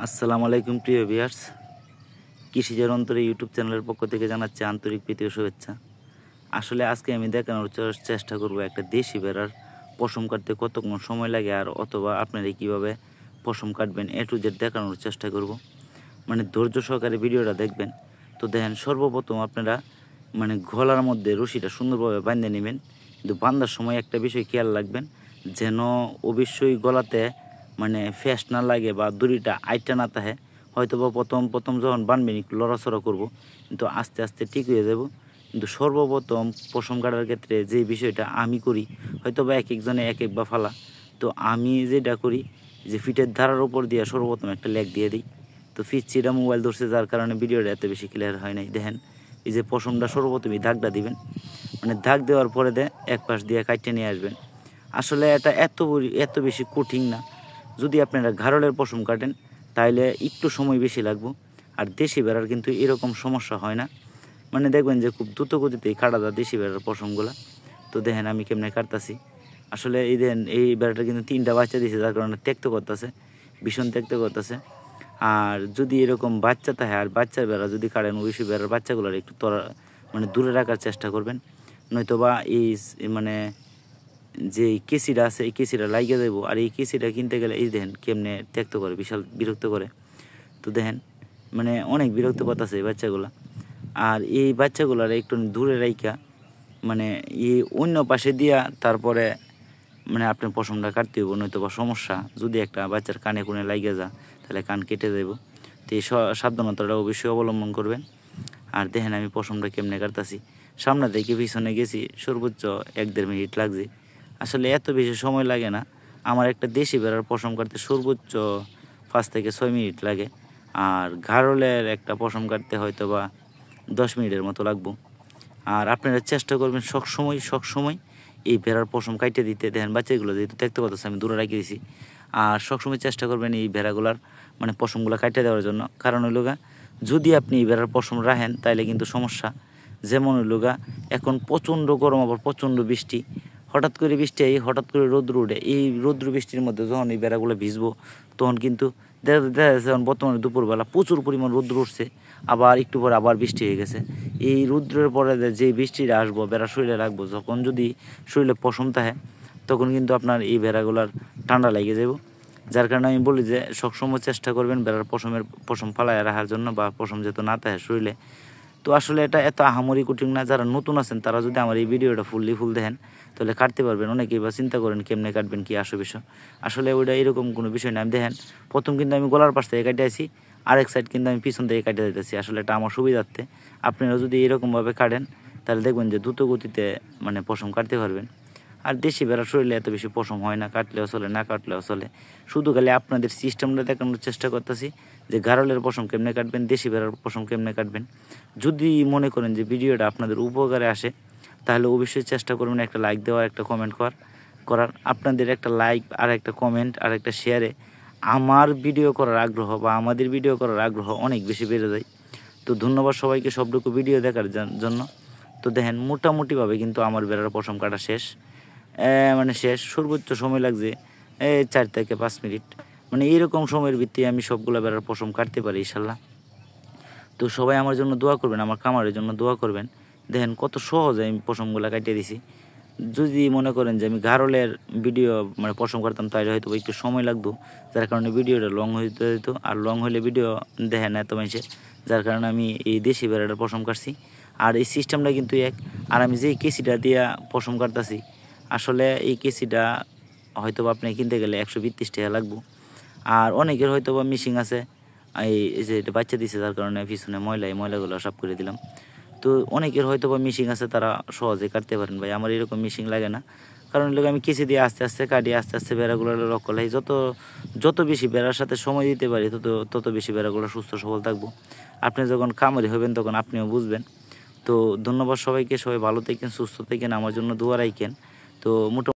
আসসালামু আলাইকুম প্রিয় ভিউয়ার্স, কৃষিজের অন্তরে ইউটিউব চ্যানেলের পক্ষ থেকে জানাচ্ছি আন্তরিক প্রীতি ও শুভেচ্ছা। আসলে আজকে আমি দেখানোর চেষ্টা করব একটা দেশি ভেড়ার পশম কাটতে কতক্ষণ সময় লাগে, আর অথবা আপনারা কীভাবে পশম কাটবেন এ টু জেড দেখানোর চেষ্টা করব। মানে ধৈর্য সহকারে ভিডিওটা দেখবেন। তো দেখেন, সর্বপ্রথম আপনারা গলার মধ্যে রশিটা সুন্দরভাবে বাঁধে নেবেন, কিন্তু বাঁধার সময় একটা বিষয় খেয়াল রাখবেন, যেন অবশ্যই গলাতে ফ্যাস না লাগে বা দড়িটা আইটা না থাকে। হয়তো বা প্রথম যখন বানবেন একটু লড়াচড়া করব, কিন্তু আস্তে আস্তে ঠিক হয়ে যাব। কিন্তু সর্বপ্রথম পশম কাটার ক্ষেত্রে যে বিষয়টা আমি করি, হয়তো বা এক একজনে এক এক বা ফালা, তো আমি যেটা করি যে ফিটের ধারার উপর দিয়ে সর্বপ্রথম একটা লেগ দিয়ে দিই। তো ফিরছিটা মোবাইল ধরছে, যার কারণে ভিডিওটা এত বেশি ক্লিয়ার হয় নাই। দেখেন, এই যে পশমটা সর্বপ্রথমই দাগটা দিবেন, দাগ দেওয়ার পরে এক পাশ দিয়ে কাটতে নিয়ে আসবেন। আসলে এটা এত বেশি কঠিন না। যদি আপনারা ঘাড়লের পশম কাটেন তাহলে একটু সময় বেশি লাগবে। আর দেশি ভেড়ার কিন্তু এরকম সমস্যা হয় না, দেখবেন যে খুব দ্রুত গতিতেই কাটা যায় দেশি ভেড়ার পশমগুলো। তো দেখেন আমি কেমনে কাটতাছি। আসলে এই দেখেন, এই ভেড়াটা কিন্তু 3টা বাচ্চা দিয়েছে, যার কারণে ত্যক্ত করতেছে, ভীষণ ত্যক্ত করতেছে। আর যদি এরকম বাচ্চা থাকে আর বাচ্চার ভেড়া যদি কাটেন, অবশ্যই ভেড়ার বাচ্চাগুলোর একটু দূরে রাখার চেষ্টা করবেন, নয়তোবা এই যে কেসিটা আছে এই কেসিটা লাগিয়ে দেবো। আর এই কেসিটা কিনতে গেলে এই দেখেন কেমনে ত্যক্ত করে, বিশাল বিরক্ত করে। তো দেখেন অনেক বিরক্ত করতেছে এই বাচ্চাগুলো। আর এই বাচ্চাগুলার একটু দূরে রাইখা এই অন্য পাশে দিয়া তারপরে আপনার পশমটা কাটতে হইব, নয়তো বা সমস্যা। যদি একটা বাচ্চার কানে কোণে লাগিয়ে যা তাহলে কান কেটে যাব। তো এই সাবধানতাটা অবশ্যই অবলম্বন করবেন। আর দেখেন আমি পশমটা কেমনে কাটতেছি, সামনে থেকে পিছনে গেছি, সর্বোচ্চ 1-1.5 মিনিট লাগছে। আসলে এত বেশি সময় লাগে না। আমার একটা দেশি ভেড়ার পশম কাটতে সর্বোচ্চ 5 থেকে 6 মিনিট লাগে। আর ঘাড়লের একটা পশম কাটতে হয়তো বা 10 মিনিটের মতো লাগবো। আর আপনারা চেষ্টা করবেন সবসময় এই ভেড়ার পশম কাটতে দিতে। দেখেন বাচ্চাগুলো যেহেতু দেখতে পাচ্ছি আমি দূরে রাখিয়ে দিয়েছি। আর সবসময় চেষ্টা করবেন এই ভেড়াগুলার পশমগুলো কাটতে দেওয়ার জন্য। কারণ হইল গা, যদি আপনি এই ভেড়ার পশম রাখেন তাহলে কিন্তু সমস্যা। যেমন হইল গা, এখন প্রচণ্ড গরম, আবার প্রচণ্ড বৃষ্টি, হঠাৎ করে বৃষ্টি হঠাৎ করে রৌদ্র উঠে। এই রৌদ্র বৃষ্টির মধ্যে যখন এই বেড়াগুলো ভিজবো, তখন কিন্তু দেখা যাচ্ছে এখন বর্তমানে দুপুরবেলা প্রচুর পরিমাণ রৌদ্র উঠছে, আবার একটু পরে আবার বৃষ্টি হয়ে গেছে। এই রৌদ্রের পরে যে বৃষ্টিটা আসবো বেড়া শরীরে রাখবো, যখন যদি শরীরে পশম থাকে তখন কিন্তু আপনার এই ভেড়াগুলার ঠান্ডা লেগে যাব। যার কারণে আমি বলি যে সবসময় চেষ্টা করবেন বেড়ার পশম ফালায় রাখার জন্য, বা পশম যেহেতু না থাকে শরীরে। তো আসলে এটা এত আহামরি কঠিন না। যারা নতুন আছেন তারা যদি আমার এই ভিডিওটা ফুল দেখেন তাহলে কাটতে পারবেন। অনেকেই বা চিন্তা করেন কেমনে কাটবেন, কি বিষয়। আসলে ওইটা এরকম কোনো বিষয় না। আমি দেখেন, প্রথম কিন্তু আমি গলার পাশ থেকে কাটে আসি, আরেক সাইড কিন্তু আমি পিছন থেকে কাটে দিতেছি। আসলে এটা আমার সুবিধার্থে। আপনারা যদি এরকমভাবে কাটেন তাহলে দেখবেন যে দ্রুত গতিতে পশম কাটতে পারবেন। আর দেশি ভেড়ার শরীরে এত বেশি পশম হয় না, কাটলেও চলে না কাটলেও চলে। শুধু খালি আপনাদের সিস্টেমটা দেখানোর চেষ্টা করতেছি যে ঘাড়লের পশম কেমনে কাটবেন, দেশি ভেড়ার পশম কেমনে কাটবেন। যদি মনে করেন যে ভিডিওটা আপনাদের উপকারে আসে তাহলে অবশ্যই চেষ্টা করবেন একটা লাইক দেওয়ার, একটা কমেন্ট করার। আপনাদের একটা লাইক আর একটা কমেন্ট আর একটা শেয়ারে আমার ভিডিও করার আগ্রহ বা আমাদের ভিডিও করার আগ্রহ অনেক বেশি বেড়ে যায়। তো ধন্যবাদ সবাইকে সবটুকু ভিডিও দেখার জন্য। তো দেখেন, মোটামুটিভাবে কিন্তু আমার ভেড়ার পশম কাটা শেষ। সর্বোচ্চ সময় লাগছে 4 থেকে 5 মিনিট। এইরকম সময়ের ভিত্তিতে আমি সবগুলো ভেড়ার পশম কাটতে পারি ইনশাল্লাহ। তো সবাই আমার জন্য দোয়া করবেন, আমার খামারের জন্য দোয়া করবেন। দেখেন কত সহজে আমি পশমগুলো কাটিয়ে দিছি। যদি মনে করেন যে আমি ঘাড়লের ভিডিও পশম কাটতাম তাহলে হয়তো একটু সময় লাগতো, যার কারণে ভিডিওটা লং হইতে যেত। আর লং হলে ভিডিও দেখেন না এত মানুষের, যার কারণে আমি এই দেশি ভেড়াটার পশম কাটছি। আর এই সিস্টেমটা কিন্তু এক। আর আমি যে কেসিটা দিয়া পশম কাটতেছি, আসলে এই কেসিটা হয়তো আপনি কিনতে গেলে 132 টাকা লাগবো। আর অনেকের হয়তো বা মিশিং আছে, এই যে এটা বাচ্চা দিছে, যার কারণে পিছনে ময়লাগুলো সাফ করে দিলাম। তো অনেকের হয়তো বা মিশিং আছে, তারা সহজে কাটতে পারেন। ভাই আমার এরকম মিশিং লাগে না, কারণ লোক আমি কেসি দিয়ে আস্তে আস্তে কাটি, আস্তে আস্তে বেড়াগুলো লক্ষ্য লাই। যত বেশি বেড়ার সাথে সময় দিতে পারি তত বেশি বেড়াগুলো সুস্থ সবল থাকবো। আপনি যখন খামারি হবেন তখন আপনিও বুঝবেন। তো ধন্যবাদ সবাইকে, সবাই ভালো থাকেন, সুস্থ থাকেন, আমার জন্য দোয়া রাখেন। তো মোটামুটি